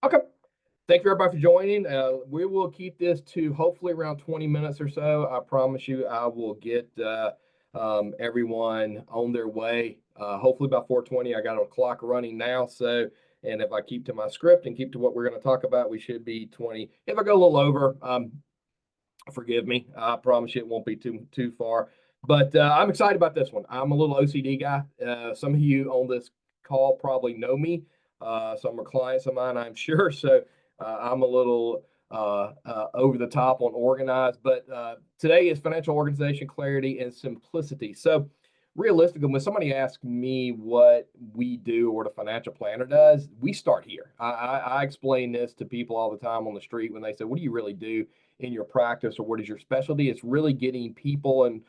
Okay. Thank you everybody for joining. We will keep this to hopefully around 20 minutes or so. I promise you, I will get everyone on their way. Hopefully by 4:20. I got a clock running now. So, and if I keep to my script and keep to what we're going to talk about, we should be 20. If I go a little over, forgive me. I promise you it won't be too far. But I'm excited about this one. I'm a little OCD guy. Some of you on this call probably know me. Some are clients of mine, I'm sure. So I'm a little over the top on organized. But today is financial organization, clarity, and simplicity. So realistically, when somebody asks me what we do or what a financial planner does, we start here. I explain this to people all the time on the street when they say, "What do you really do in your practice, or what is your specialty?" It's really getting people and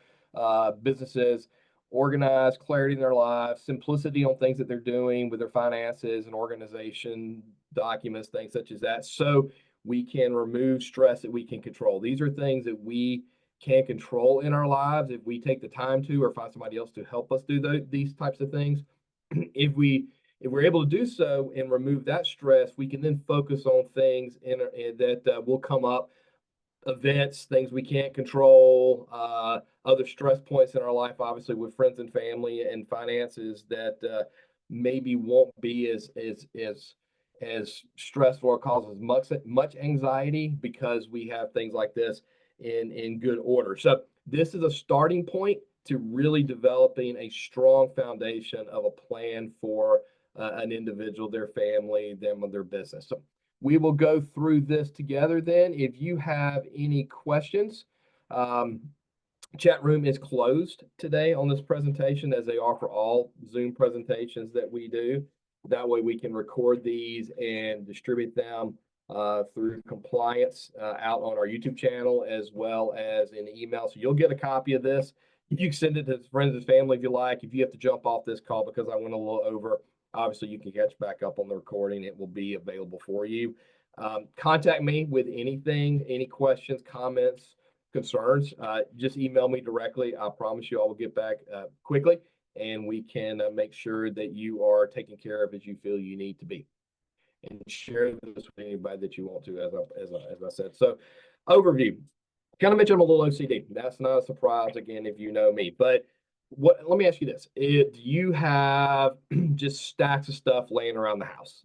businesses organized, clarity in their lives, simplicity on things that they're doing with their finances and organization documents, things such as that, so we can remove stress that we can control. These are things that we can control in our lives if we take the time to, or find somebody else to help us do these types of things. If we're able to do so and remove that stress, we can then focus on things that will come up, events, things we can't control, other stress points in our life, obviously with friends and family and finances that maybe won't be as stressful or causes much anxiety because we have things like this in good order. So this is a starting point to really developing a strong foundation of a plan for an individual, their family, them, and their business. So we will go through this together then. If you have any questions, chat room is closed today on this presentation, as they are for all Zoom presentations that we do. That way we can record these and distribute them through compliance out on our YouTube channel, as well as in email. So you'll get a copy of this. You can send it to friends and family if you like. If you have to jump off this call because I went a little over, obviously you can catch back up on the recording. It will be available for you. Contact me with anything, any questions, comments, concerns. Just email me directly. I promise you I will get back quickly, and we can make sure that you are taken care of as you feel you need to be. And share this with anybody that you want to, as I said. So, overview. Kind of mentioned I'm a little OCD. That's not a surprise, again, if you know me. But let me ask you this: do you have just stacks of stuff laying around the house?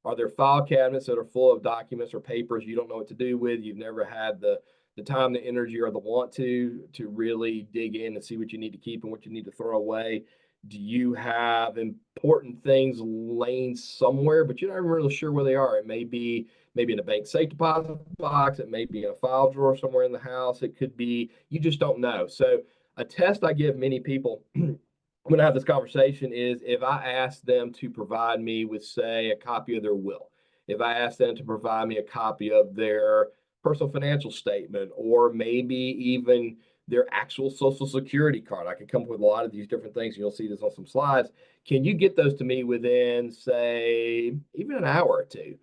Are there file cabinets that are full of documents or papers you don't know what to do with? You've never had the time, the energy, or the want to really dig in and see what you need to keep and what you need to throw away? Do you have important things laying somewhere, but you're not really sure where they are? It may be maybe in a bank safe deposit box. It may be in a file drawer somewhere in the house. It could be, you just don't know. So a test I give many people when I have this conversation is if I ask them to provide me with, say, a copy of their will, if I ask them to provide me a copy of their personal financial statement, or maybe even their actual social security card. I can come up with a lot of these different things. You'll see this on some slides. Can you get those to me within, say, even an hour or two?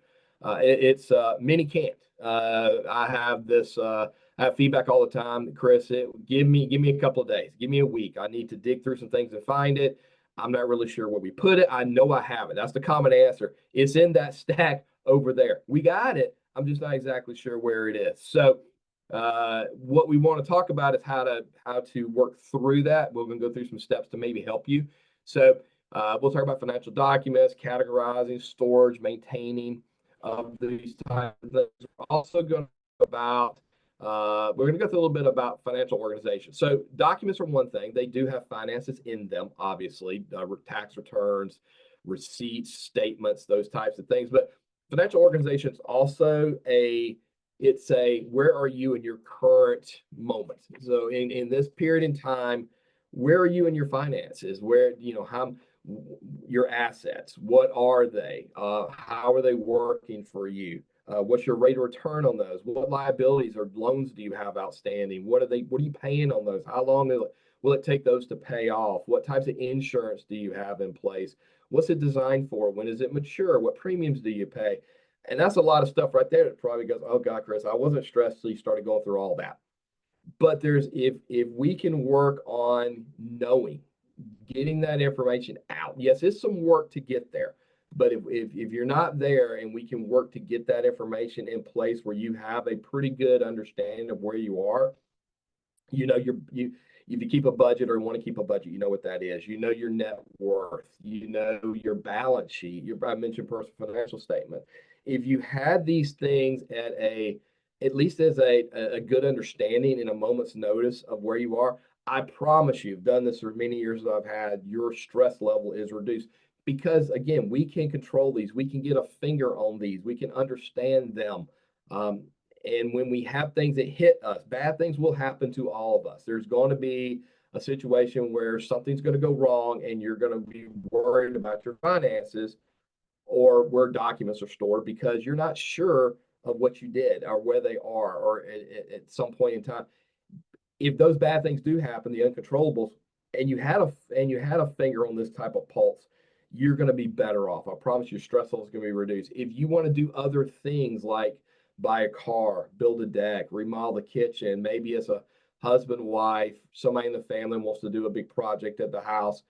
Many can't. I have this. I have feedback all the time. Chris, give me a couple of days. Give me a week. I need to dig through some things and find it. I'm not really sure where we put it. I know I have it. That's the common answer. It's in that stack over there. We got it. I'm just not exactly sure where it is. So what we want to talk about is how to work through that. We're going to go through some steps to maybe help you. So we'll talk about financial documents, categorizing, storage, maintaining of these types of things. We're also going to we're going to go through a little bit about financial organization. So documents are one thing. They do have finances in them, obviously, tax returns, receipts, statements, those types of things. But financial organization is also where are you in your current moment? So in this period in time, where are you in your finances? Where, how your assets, what are they? How are they working for you? What's your rate of return on those? What liabilities or loans do you have outstanding? What are you paying on those? How long will it take those to pay off? What types of insurance do you have in place? What's it designed for? When is it mature? What premiums do you pay? And that's a lot of stuff right there that probably goes, oh God, Chris, I wasn't stressed till you started going through all that. But if we can work on knowing, getting that information out. Yes, it's some work to get there. But if you're not there and we can work to get that information in place where you have a pretty good understanding of where you are, you if you keep a budget or want to keep a budget, you know what that is. You know your net worth, you know your balance sheet, I mentioned personal financial statement. If you had these things at least as a good understanding in a moment's notice of where you are, I promise you, I've done this for many years that I've had, your stress level is reduced because again, we can control these, we can get a finger on these, we can understand them. Um, and when we have things that hit us, bad things will happen to all of us. There's going to be a situation where something's going to go wrong and you're going to be worried about your finances or where documents are stored because you're not sure of what you did or where they are or at some point in time. If those bad things do happen, the uncontrollables, and you had a finger on this type of pulse, you're going to be better off. I promise your stress level is going to be reduced. If you want to do other things like buy a car, build a deck, remodel the kitchen, maybe as a husband, wife, somebody in the family wants to do a big project at the house,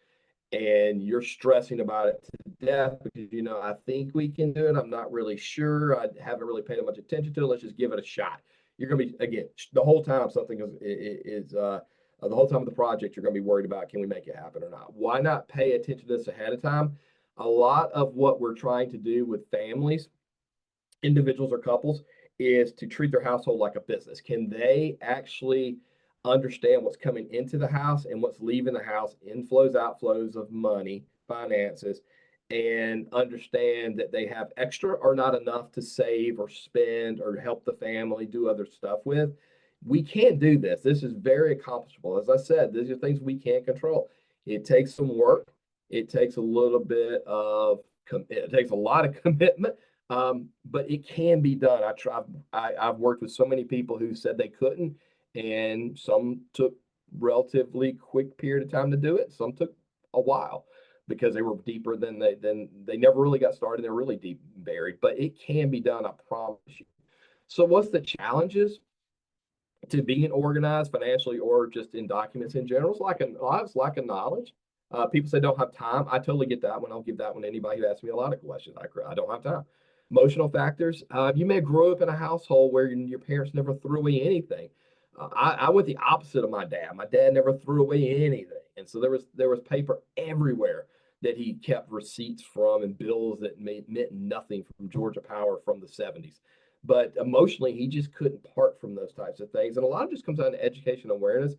and you're stressing about it to death because I think we can do it. I'm not really sure. I haven't really paid much attention to it. Let's just give it a shot. You're going to be again the whole time something is the whole time of the project you're going to be worried about can we make it happen or not. Why not pay attention to this ahead of time? A lot of what we're trying to do with families, individuals or couples, is to treat their household like a business. Can they actually understand what's coming into the house and what's leaving the house, inflows, outflows of money, finances, and understand that they have extra or not enough to save or spend or help the family do other stuff with? We can't do this. This is very accomplishable. As I said, these are things we can't control. It takes some work. It takes a little bit of, it takes a lot of commitment, but it can be done. I've worked with so many people who said they couldn't, and some took relatively quick period of time to do it. Some took a while because they were deeper than they never really got started. They're really deep buried, but it can be done. I promise you. So what's the challenges to being organized financially or just in documents in general? It's like a knowledge. People say don't have time. I totally get that one. I'll give that one to anybody who asks me a lot of questions. I don't have time. Emotional factors. You may grow up in a household where your parents never threw away anything. I went the opposite of my dad. My dad never threw away anything, and so there was paper everywhere that he kept receipts from and bills that meant nothing from Georgia Power from the 70s. But emotionally, he just couldn't part from those types of things, and a lot of it just comes down to education awareness.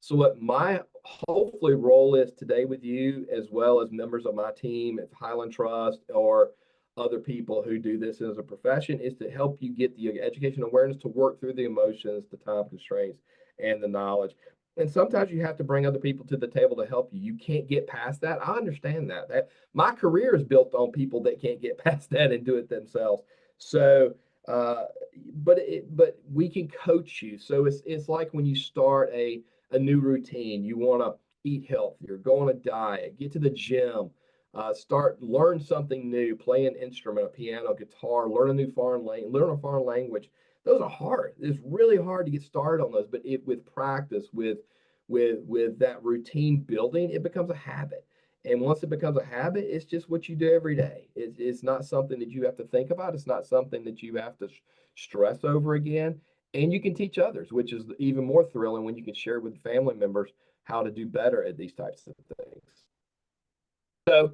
So what my hopefully role is today with you, as well as members of my team at Highland Trust or other people who do this as a profession, is to help you get the education awareness to work through the emotions, the time constraints, and the knowledge. And sometimes you have to bring other people to the table to help you. You can't get past that. I understand that. My career is built on people that can't get past that and do it themselves. So, uh, but we can coach you. So it's like when you start a new routine. You want to eat healthier, go on a diet, get to the gym, learn something new, play an instrument, a piano, guitar, learn a foreign language. Those are hard. It's really hard to get started on those, but with practice, with that routine building, it becomes a habit. And once it becomes a habit, it's just what you do every day. It's not something that you have to think about. It's not something that you have to stress over again. And you can teach others, which is even more thrilling when you can share with family members how to do better at these types of things. So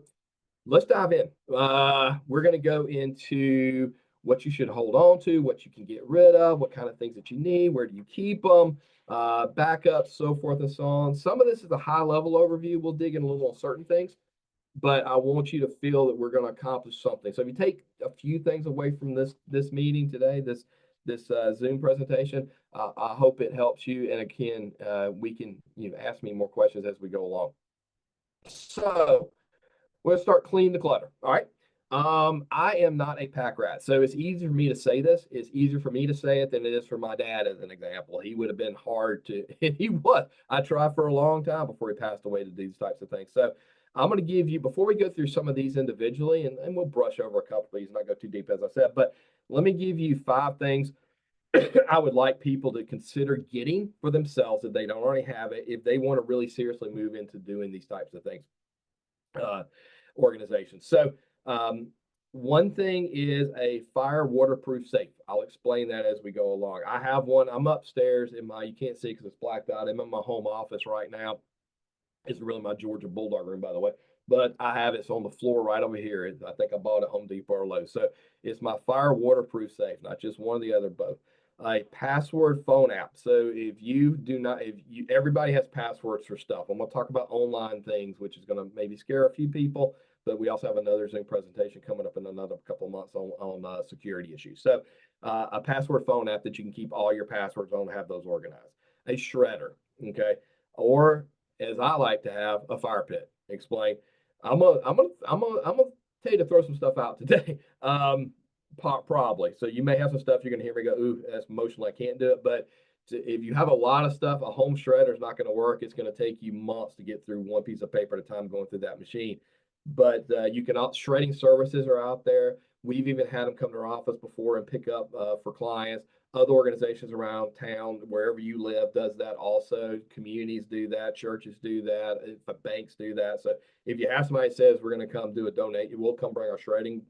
let's dive in. We're going to go into what you should hold on to, what you can get rid of, what kind of things that you need, where do you keep them, backups, so forth and so on. Some of this is a high level overview. We'll dig in a little on certain things, but I want you to feel that we're going to accomplish something. So if you take a few things away from this meeting today, this Zoom presentation, I hope it helps you. And again, we can ask me more questions as we go along. So we'll start cleaning the clutter. All right. I am not a pack rat, so it's easier for me to say this. It's easier for me to say it than it is for my dad, as an example. He would have been hard to, and he was. I tried for a long time before he passed away to do these types of things. So I'm going to give you, before we go through some of these individually, and we'll brush over a couple of these, not go too deep, as I said, but let me give you 5 things I would like people to consider getting for themselves if they don't already have it, if they want to really seriously move into doing these types of things, organizations. So One thing is a fire waterproof safe. I'll explain that as we go along. I have one. I'm upstairs in my, you can't see because it's blacked out. I'm in my home office right now. It's really my Georgia Bulldog room, by the way. But I have it's on the floor right over here. I think I bought it at Home Depot or Lowe's. So it's my fire waterproof safe, not just one or the other, both. A password phone app. So if you do not, if you, everybody has passwords for stuff. I'm going to talk about online things, which is going to maybe scare a few people. But we also have another Zoom presentation coming up in another couple of months on security issues. So a password phone app that you can keep all your passwords on, have those organized. A shredder, okay, or as I like to have, a fire pit. Explain. I'm gonna tell you to throw some stuff out today. Probably. So you may have some stuff you're gonna hear me go, ooh, that's emotional. I can't do it. But if you have a lot of stuff, a home shredder is not going to work. It's going to take you months to get through one piece of paper at a time going through that machine. But you can shredding services are out there. We've even had them come to our office before and pick up for clients. Other organizations around town, wherever you live, does that also. Communities do that, churches do that, banks do that. So if you have somebody that says we're going to come do a donate, we'll come bring our shredding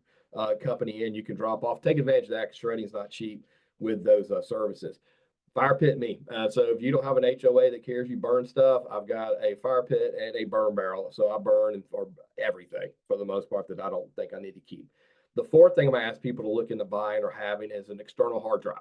company in. You can drop off, take advantage of that because shredding is not cheap with those services. Fire pit me. So if you don't have an HOA that cares you burn stuff, I've got a fire pit and a burn barrel. So I burn for everything for the most part that I don't think I need to keep. The fourth thing I'm going to ask people to look into buying or having is an external hard drive.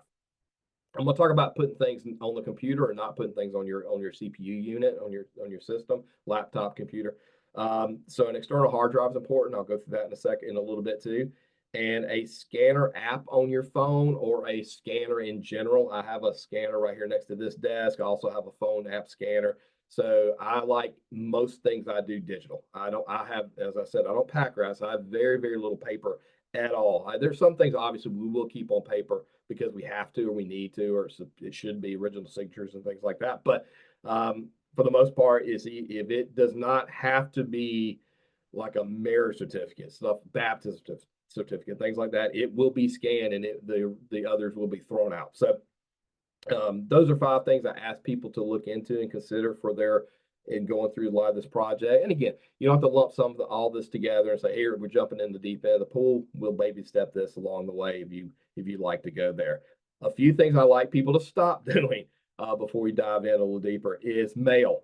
I'm going to talk about putting things on the computer and not putting things on your CPU unit on your system, laptop, computer. So an external hard drive is important. I'll go through that in a second, in a little bit too. And a scanner app on your phone or a scanner in general. I have a scanner right here next to this desk. I also have a phone app scanner. So I like most things I do digital. I have, as I said, I don't pack rats. I have very, very little paper at all. There's some things obviously we will keep on paper because we have to or we need to, or it should be original signatures and things like that. But for the most part, is if it does not have to be like a marriage certificate, stuff, baptism certificate, things like that, it will be scanned and the others will be thrown out. So those are 5 things I ask people to look into and consider for their in going through a lot of this project. And again, you don't have to lump all this together and say, here, we're jumping in the deep end of the pool. We'll baby step this along the way if you'd like to go there. A few things I like people to stop doing before we dive in a little deeper is mail.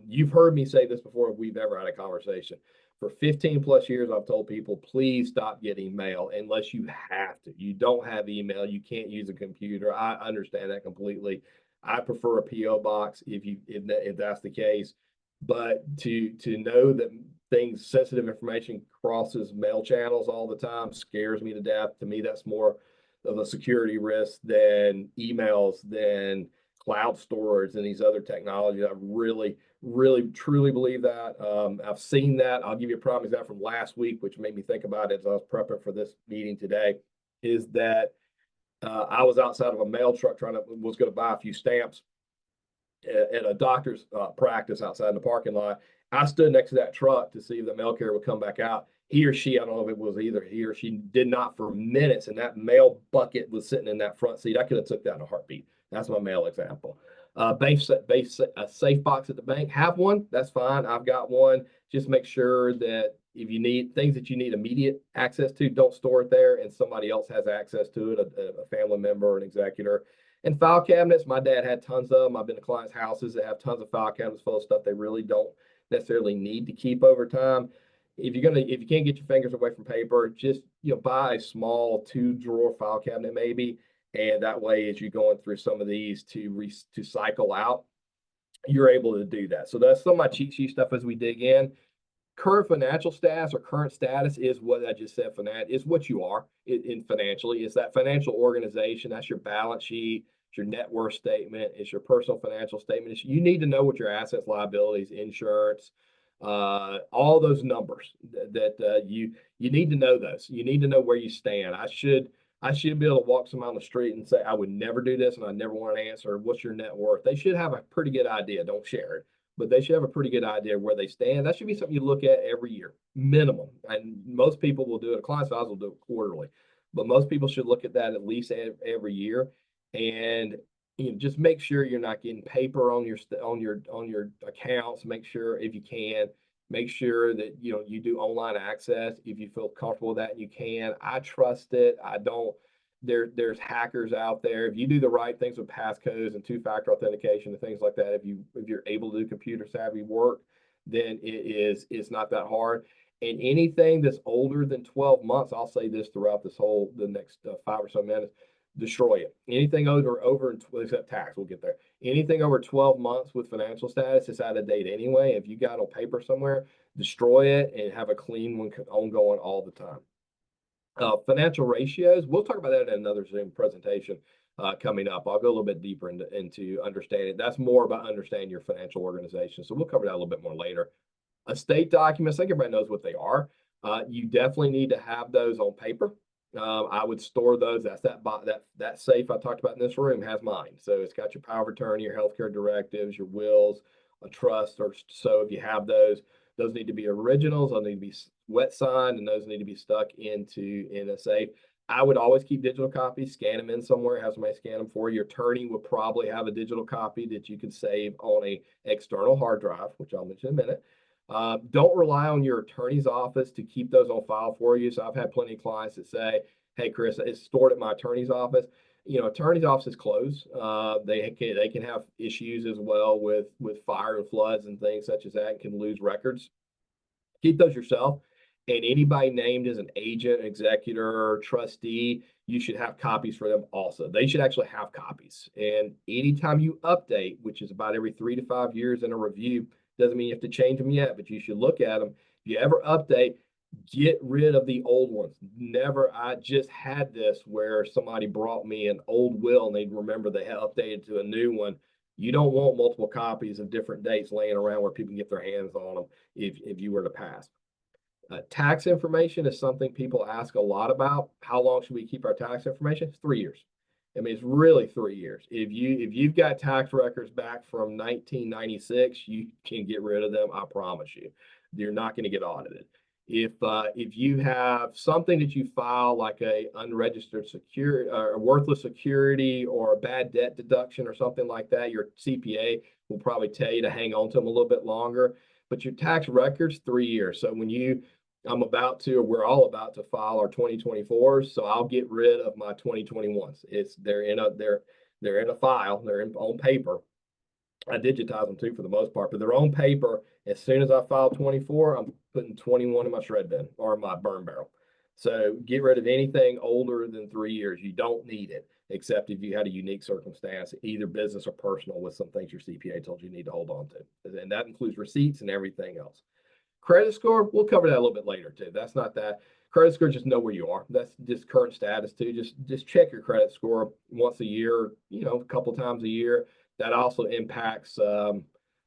You've heard me say this before if we've ever had a conversation. For 15 plus years, I've told people, please stop getting mail unless you have to. You don't have email. You can't use a computer. I understand that completely. I prefer a PO box if that's the case. But to know that things, sensitive information crosses mail channels all the time scares me to death. To me, that's more of a security risk than emails, than cloud storage and these other technologies. I really, really, truly believe that. I've seen that. I'll give you a prime example from last week, which made me think about it as I was prepping for this meeting today, is that I was outside of a mail truck was going to buy a few stamps at a doctor's practice outside in the parking lot. I stood next to that truck to see if the mail carrier would come back out. He or she, I don't know if it was either he or she, did not for minutes, and that mail bucket was sitting in that front seat. I could have took that in a heartbeat. That's my mail example. A safe box at the bank. Have one. That's fine. I've got one. Just make sure that if you need things that you need immediate access to, don't store it there, and somebody else has access to it, a family member or an executor. And file cabinets, my dad had tons of them. I've been to clients' houses that have tons of file cabinets full of stuff they really don't necessarily need to keep over time. If you can't get your fingers away from paper, just buy a small 2-drawer file cabinet maybe, and that way as you're going through some of these to cycle out, you're able to do that. So that's some of my cheat sheet stuff as we dig in. Current financial status or current status is what I just said. Is what you are in financially. It's that financial organization. That's your balance sheet. It's your net worth statement. It's your personal financial statement. You need to know what your assets, liabilities, insurance, all those numbers that you need to know those. You need to know where you stand. I should be able to walk someone on the street and say I would never do this and I never want to answer. What's your net worth? They should have a pretty good idea. Don't share it, but they should have a pretty good idea of where they stand. That should be something you look at every year, minimum. And most people will do it. Client files will do it quarterly, but most people should look at that at least every year. And just make sure you're not getting paper on your accounts. Make sure if you can, Make sure that you do online access if you feel comfortable with that and you can. I trust it. I don't. There's hackers out there. If you do the right things with passcodes and two-factor authentication and things like that, if you're able to do computer savvy work, then it's not that hard. And anything that's older than 12 months, I'll say this throughout the next 5 or so minutes, destroy it. Anything over except tax, we'll get there. Anything over 12 months with financial status is out of date anyway. If you got on paper somewhere, destroy it and have a clean one ongoing all the time. Financial ratios, we'll talk about that in another Zoom presentation coming up. I'll go a little bit deeper into understanding. That's more about understanding your financial organization. So we'll cover that a little bit more later. Estate documents, I think everybody knows what they are. You definitely need to have those on paper. I would store those. That safe I talked about in this room has mine. So it's got your power of attorney, your healthcare directives, your wills, a trust, or so. If you have those need to be originals. Those need to be wet signed, and those need to be stuck in a safe. I would always keep digital copies, scan them in somewhere, have somebody scan them for you. Your attorney would probably have a digital copy that you can save on a external hard drive, which I'll mention in a minute. Don't rely on your attorney's office to keep those on file for you. So I've had plenty of clients that say, hey, Chris, it's stored at my attorney's office. Attorney's offices close. They can have issues as well with fire and floods and things such as that, and can lose records. Keep those yourself. And anybody named as an agent, executor, trustee, you should have copies for them also. They should actually have copies. And anytime you update, which is about every 3 to 5 years in a review, doesn't mean you have to change them yet, but you should look at them. If you ever update, get rid of the old ones. Never. I just had this where somebody brought me an old will and they'd remember they had updated to a new one. You don't want multiple copies of different dates laying around where people can get their hands on them if you were to pass. Tax information is something people ask a lot about. How long should we keep our tax information? It's 3 years. I mean, it's really 3 years. If you've got tax records back from 1996, you can get rid of them. I promise you. You're not going to get audited. If you have something that you file like a unregistered security or worthless security or a bad debt deduction or something like that, your CPA will probably tell you to hang on to them a little bit longer. But your tax records, 3 years. So we're all about to file our 2024s. So I'll get rid of my 2021s. They're in a file. They're on paper. I digitize them too for the most part, but they're on paper. As soon as I file 24, I'm putting 21 in my shred bin or my burn barrel. So get rid of anything older than 3 years. You don't need it, except if you had a unique circumstance, either business or personal, with some things your CPA told you need to hold on to. And that includes receipts and everything else. Credit score, we'll cover that a little bit later too. That's not that. Credit score, just know where you are. That's just current status too. Just check your credit score once a year, a couple times a year. That also impacts,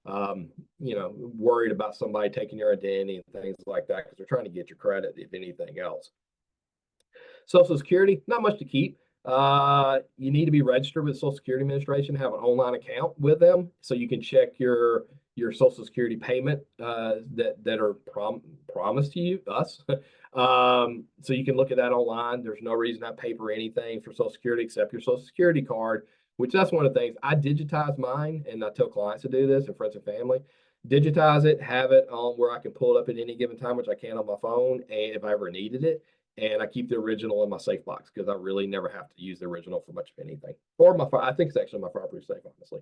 worried about somebody taking your identity and things like that, because they're trying to get your credit, if anything else. Social Security, not much to keep. You need to be registered with the Social Security Administration, have an online account with them, so you can check your Social Security payment that are promised to you, us. So you can look at that online. There's no reason to paper anything for Social Security except your Social Security card, which that's one of the things. I digitize mine, and I tell clients to do this and friends and family. Digitize it, have it on where I can pull it up at any given time, which I can on my phone, and if I ever needed it. And I keep the original in my safe box because I really never have to use the original for much of anything. Or I think it's actually my fireproof safe, honestly.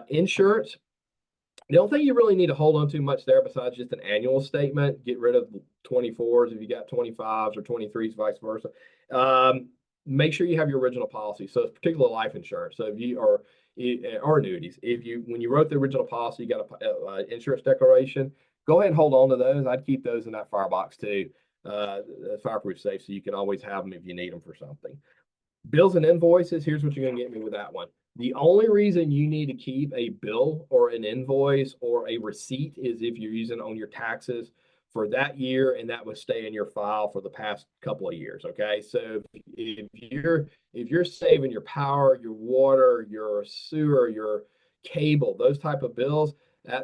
Insurance. The only thing you really need to hold on to much there, besides just an annual statement, get rid of 24s if you got 25s or 23s, vice versa. Make sure you have your original policy. So it's particular life insurance. So if you are or annuities, when you wrote the original policy, you got a insurance declaration. Go ahead and hold on to those. I'd keep those in that firebox too. Fireproof safe, so you can always have them if you need them for something. Bills and invoices, here's what you're going to get me with that one. The only reason you need to keep a bill or an invoice or a receipt is if you're using it on your taxes for that year, and that would stay in your file for the past couple of years. Okay, so if you're saving your power, your water, your sewer, your cable, those type of bills,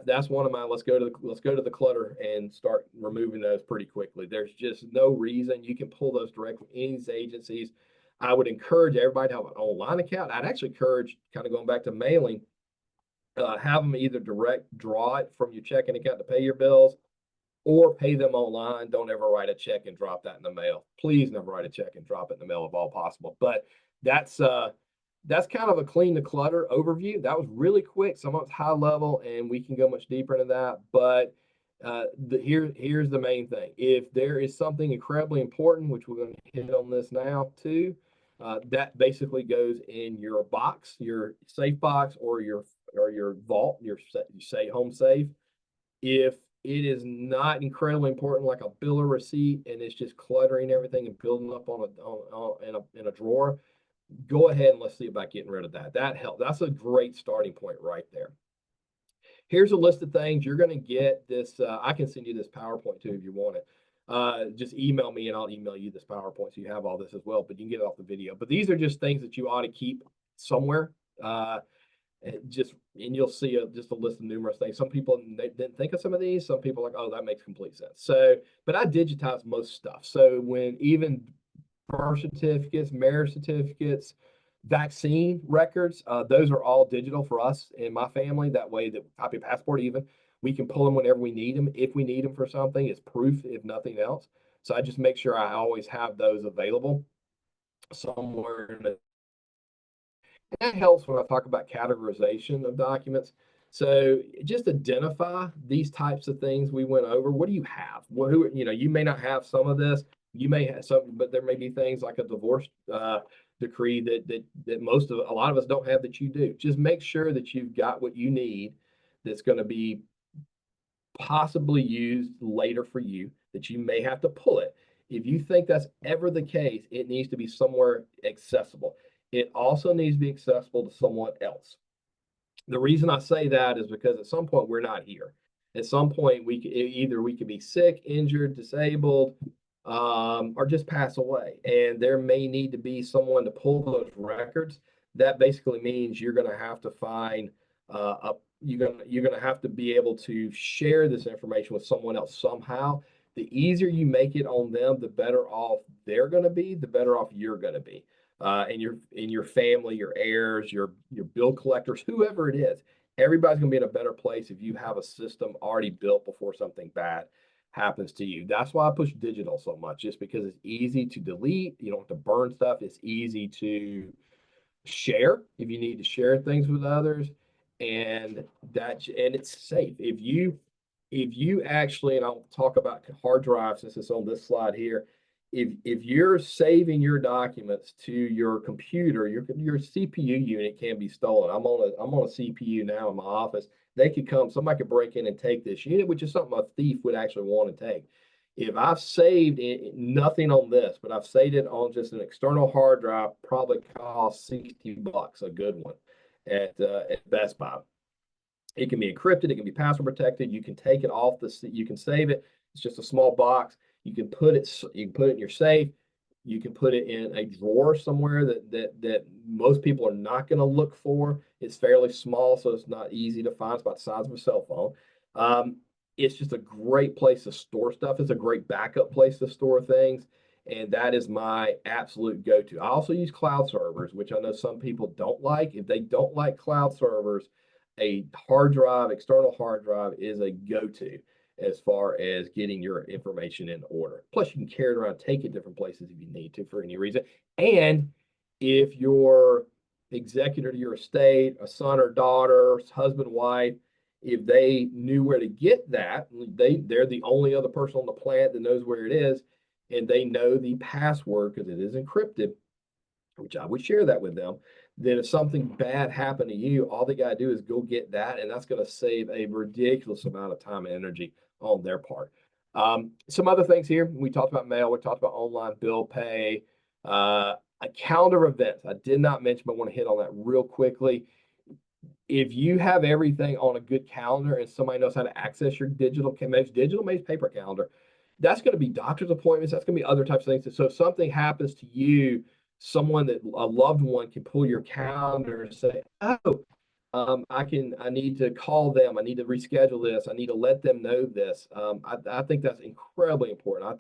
that's one of mine. Let's go to the clutter and start removing those pretty quickly. There's just no reason. You can pull those directly from any of these agencies. I would encourage everybody to have an online account. I'd actually encourage, kind of going back to mailing, have them either direct draw it from your checking account to pay your bills, or pay them online. Don't ever write a check and drop that in the mail. Please never write a check and drop it in the mail if all possible. But that's that's kind of a clean the clutter overview. That was really quick. Some of it's high level, and we can go much deeper into that. But here's the main thing. If there is something incredibly important, which we're going to hit on this now too, that basically goes in your box, your safe box, or your vault, your say home safe. If it is not incredibly important, like a bill or receipt, and it's just cluttering everything and building up in a drawer, go ahead and let's see about getting rid of that. That helps. That's a great starting point right there. Here's a list of things you're going to get. This I can send you this PowerPoint too if you want it. Just email me and I'll email you this PowerPoint so you have all this as well. But you can get it off the video. But these are just things that you ought to keep somewhere. And you'll see just a list of numerous things. Some people didn't think of some of these. Some people are like, oh, that makes complete sense. So, but I digitize most stuff. So when even birth certificates, marriage certificates, vaccine records, those are all digital for us in my family. That way, that copy of passport, even we can pull them whenever we need them. If we need them for something, it's proof, if nothing else. So I just make sure I always have those available somewhere in the that helps when I talk about categorization of documents. So just identify these types of things we went over. What do you have? Well, you may not have some of this. You may have some, but there may be things like a divorce decree that a lot of us don't have that you do. Just make sure that you've got what you need that's going to be possibly used later for you, that you may have to pull it. If you think that's ever the case, it needs to be somewhere accessible. It also needs to be accessible to someone else. The reason I say that is because at some point we're not here. At some point we could be sick, injured, disabled, or just pass away, and there may need to be someone to pull those records. That basically means you're going to have to find you're going to have to be able to share this information with someone else somehow. The easier you make it on them, the better off they're going to be, the better off you're going to be. And your family, your heirs, your bill collectors, whoever it is, everybody's going to be in a better place if you have a system already built before something bad happens to you. That's why I push digital so much, just because it's easy to delete. You don't have to burn stuff. It's easy to share if you need to share things with others, and it's safe. If you actually, and I'll talk about hard drives since it's on this slide here, if you're saving your documents to your computer, your CPU unit can be stolen. I'm on a CPU now in my office. Somebody could break in and take this unit, which is something a thief would actually want to take. If I've saved nothing on this, but I've saved it on just an external hard drive, probably costs $60, a good one at Best Buy. It can be encrypted. It can be password protected. You can take it off you can save it. It's just a small box. You can put it in your safe. You can put it in a drawer somewhere that most people are not going to look for. It's fairly small, so it's not easy to find. It's about the size of a cell phone. It's just a great place to store stuff. It's a great backup place to store things. And that is my absolute go-to. I also use cloud servers, which I know some people don't like. If they don't like cloud servers, a hard drive, external hard drive is a go-to as far as getting your information in order. Plus, you can carry it around, take it different places if you need to for any reason. And if your executor to your estate, a son or daughter, husband, wife, if they knew where to get that, they're the only other person on the planet that knows where it is, and they know the password because it is encrypted, which I would share that with them. Then if something bad happened to you, all they got to do is go get that, and that's going to save a ridiculous amount of time and energy on their part. Some other things here. We talked about mail. We talked about online bill pay. A calendar of events. I did not mention, but I want to hit on that real quickly. If you have everything on a good calendar and somebody knows how to access your digital, maybe paper calendar, that's going to be doctor's appointments. That's going to be other types of things. So if something happens to you, a loved one can pull your calendar and say, oh, I need to call them. I need to reschedule this. I need to let them know this. I think that's incredibly important.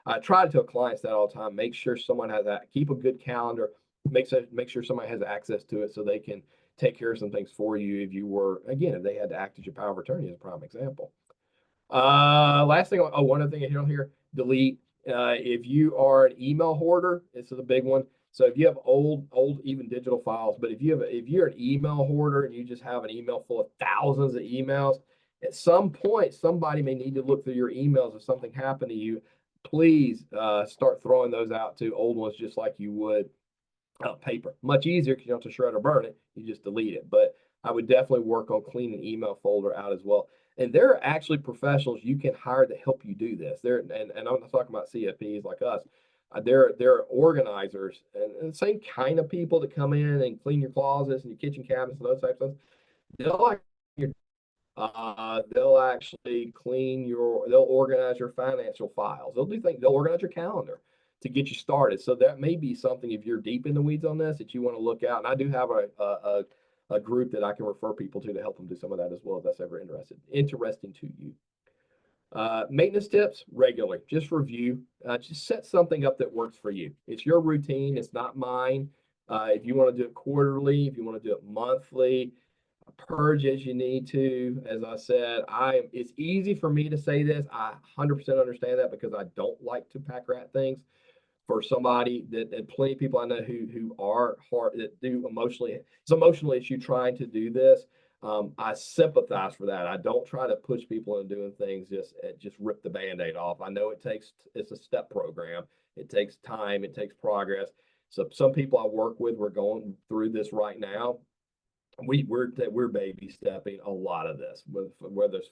I try to tell clients that all the time. Make sure someone has that. Keep a good calendar. Make sure somebody has access to it so they can take care of some things for you. If they had to act as your power of attorney, as a prime example. Last thing, oh, one other thing I hit on here, delete. If you are an email hoarder, this is a big one. So if you have old even digital files, but if you're an email hoarder and you just have an email full of thousands of emails, at some point somebody may need to look through your emails if something happened to you. Please start throwing those out to old ones just like you would paper. Much easier because you don't have to shred or burn it. You just delete it. But I would definitely work on cleaning email folder out as well. And there are actually professionals you can hire to help you do this. And I'm not talking about CFPs like us. There are organizers and the same kind of people that come in and clean your closets and your kitchen cabinets and those types of things. They'll like they'll actually they'll organize your financial files. They'll do things, they'll organize your calendar to get you started. So that may be something if you're deep in the weeds on this that you want to look out. And I do have a group that I can refer people to help them do some of that as well if that's ever interesting to you. Maintenance tips regularly, just review, just set something up that works for you. It's your routine, it's not mine. If you want to do it quarterly, if you want to do it monthly, purge as you need to. As I said, it's easy for me to say this. I 100% understand that because I don't like to pack rat things. For somebody that plenty of people I know who are hard that do emotionally, it's an emotional issue trying to do this. I sympathize for that. I don't try to push people into doing things just rip the band-aid off. I know it's a step program. It takes time, it takes progress. So some people I work with, we're going through this right now. We're baby stepping a lot of this, whether it's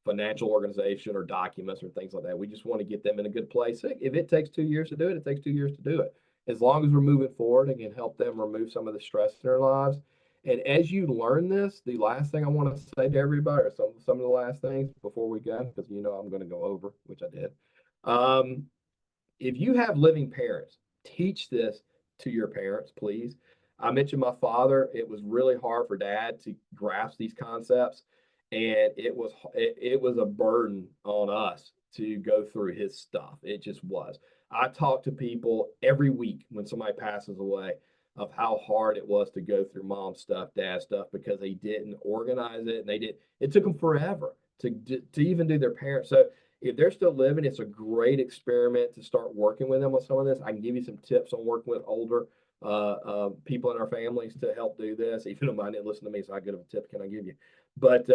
financial organization or documents or things like that. We just want to get them in a good place. If it takes 2 years to do it, it takes 2 years to do it. As long as we're moving forward and can help them remove some of the stress in their lives. And as you learn this, the last thing I want to say to everybody, or some of the last things before we go, because I'm going to go over, which I did. If you have living parents, teach this to your parents, please. I mentioned my father. It was really hard for dad to grasp these concepts, and it was a burden on us to go through his stuff. It just was. I talk to people every week when somebody passes away of how hard it was to go through mom's stuff, dad's stuff, because they didn't organize it, and it took them forever to even do their parents. So if they're still living, it's a great experiment to start working with them on some of this. I can give you some tips on working with older people in our families to help do this. Even though I didn't listen to me, so how good of a tip can I give you? But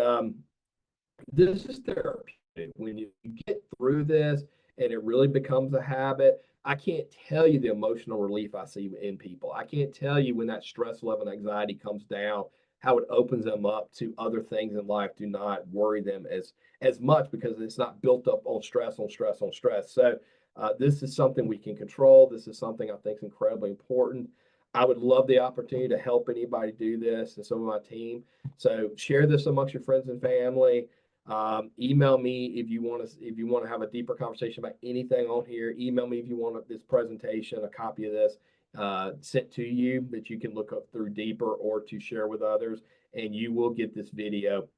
this is therapy. When you get through this and it really becomes a habit, I can't tell you the emotional relief I see in people. I can't tell you when that stress level and anxiety comes down, how it opens them up to other things in life. Do not worry them as much because it's not built up on stress, on stress, on stress. So this is something we can control. This is something I think is incredibly important. I would love the opportunity to help anybody do this and some of my team. So share this amongst your friends and family. Email me if you want to have a deeper conversation about anything on here. Email me if you want this presentation, a copy of this sent to you that you can look up through deeper or to share with others, and you will get this video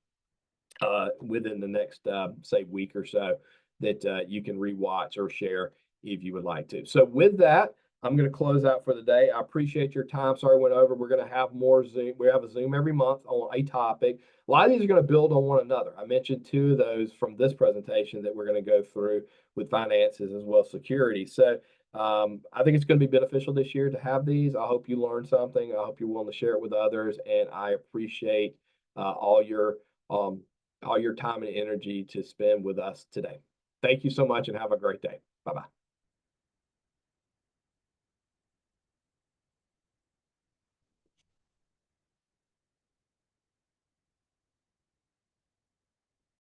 within the next say week or so that you can rewatch or share if you would like to. So with that, I'm going to close out for the day. I appreciate your time. Sorry I went over. We're going to have more Zoom. We have a Zoom every month on a topic. A lot of these are going to build on one another. I mentioned two of those from this presentation that we're going to go through with finances as well as security. So I think it's going to be beneficial this year to have these. I hope you learned something. I hope you're willing to share it with others. And I appreciate all your time and energy to spend with us today. Thank you so much and have a great day. Bye-bye.